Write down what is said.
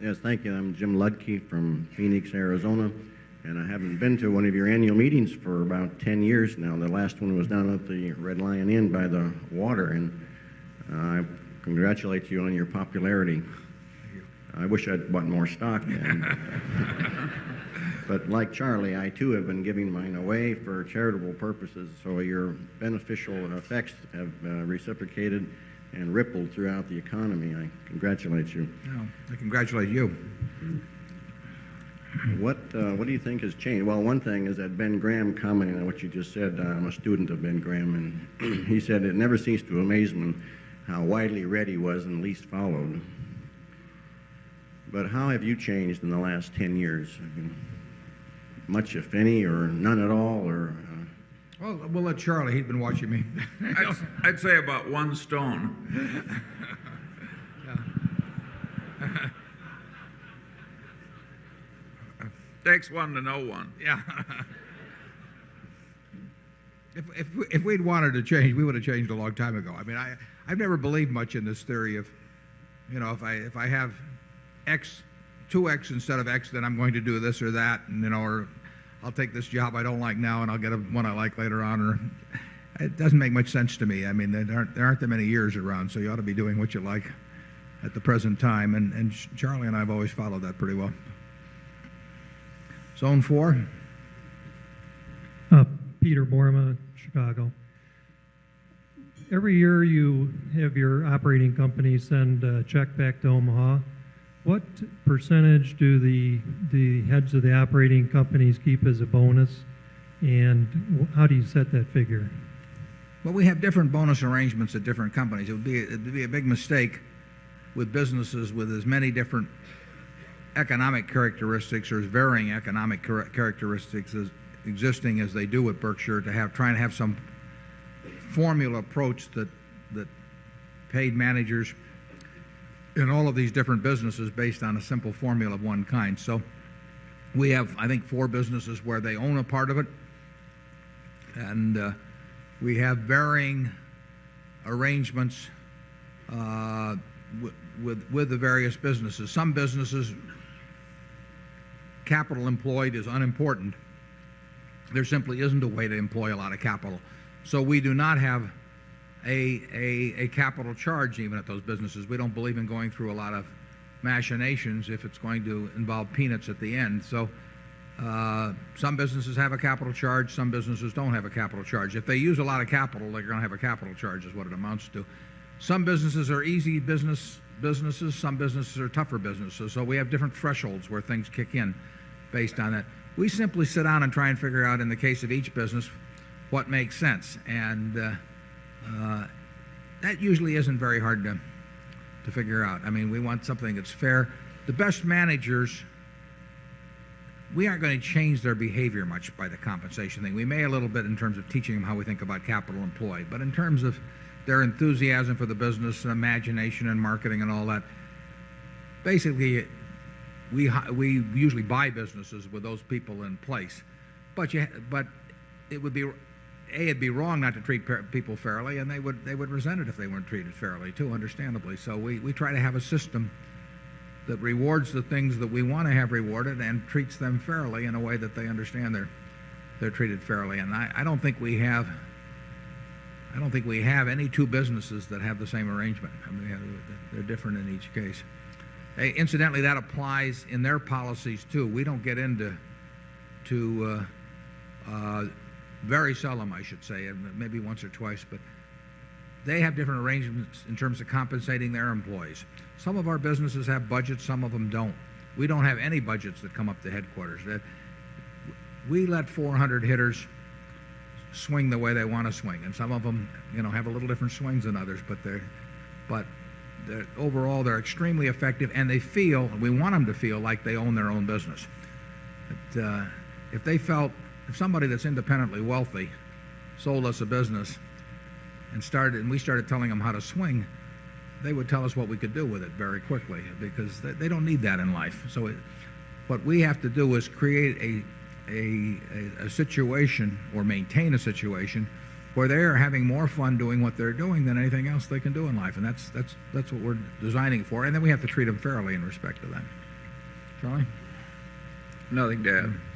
Yes, thank you. I'm Jim Ludke from Phoenix, Arizona, and I haven't been to one of your annual meetings for about 10 years now. The last one was down at the Red Lion Inn by the water, and I congratulate you on your popularity. I wish I'd bought more stock then. But like Charlie, I too have been giving mine away for charitable purposes, so your beneficial effects have reciprocated and rippled throughout the economy. I congratulate you. No, I congratulate you. What do you think has changed? Well, one thing is that Ben Graham, commenting on what you just said, I'm a student of Ben Graham, and he said it never ceased to amaze him how widely read he was and least followed. But how have you changed in the last 10 years? I mean, much, if any, or none at all, or... Well, we'll let Charlie. He's been watching me. I'd say about 1 stone. Takes one to know one. Yeah. If we'd wanted to change, we would have changed a long time ago. I mean, I've never believed much in this theory of, if I have X, 2X instead of X, then I'm going to do this or that, and or I'll take this job I don't like now and I'll get one I like later on. Or it doesn't make much sense to me. I mean, there aren't that many years around, so you ought to be doing what you like at the present time. And Charlie and I have always followed that pretty well. Zone 4. Peter Borma, Chicago. Every year you have your operating company send a check back to Omaha. What percentage do the heads of the operating companies keep as a bonus, and how do you set that figure? Well, we have different bonus arrangements at different companies. It would be a big mistake with businesses with as many different economic characteristics or as varying economic characteristics as existing as they do at Berkshire to try and have some formula approach that paid managers in all of these different businesses based on a simple formula of one kind. So we have, I think, 4 businesses where they own a part of it, and we have varying arrangements with the various businesses. Some businesses, capital employed is unimportant. There simply isn't a way to employ a lot of capital. So we do not have a capital charge even at those businesses. We don't believe in going through a lot of machinations if it's going to involve peanuts at the end. So some businesses have a capital charge, some businesses don't have a capital charge. If they use a lot of capital, they're going to have a capital charge is what it amounts to. Some businesses are easy businesses, some businesses are tougher businesses. So we have different thresholds where things kick in based on that. We simply sit down and try and figure out, in the case of each business, what makes sense. And that usually isn't very hard to figure out. I mean, we want something that's fair. The best managers, we aren't going to change their behavior much by the compensation thing. We may a little bit in terms of teaching them how we think about capital employed. But in terms of their enthusiasm for the business and imagination and marketing and all that, basically we usually buy businesses with those people in place. But it would be it'd be wrong not to treat people fairly, and they would resent it if they weren't treated fairly too, understandably. So we try to have a system that rewards the things that we want to have rewarded and treats them fairly in a way that they understand they're treated fairly. And I don't think we have any 2 businesses that have the same arrangement. I mean, they're different in each case. Incidentally, that applies in their policies too. We don't get into very seldom, I should say, and maybe once or twice, but they have different arrangements in terms of compensating their employees. Some of our businesses have budgets, some of them don't. We don't have any budgets that come up to headquarters. We let 400 hitters swing the way they want to swing, and some of them, have a little different swings than others, but overall they're extremely effective, and we want them to feel like they own their own business. If somebody that's independently wealthy sold us a business and we started telling them how to swing, they would tell us what we could do with it very quickly, because they don't need that in life. So what we have to do is create a situation or maintain a situation where they are having more fun doing what they're doing than anything else they can do in life, and that's what we're designing for. And then we have to treat them fairly in respect to that. Charlie? Nothing to add.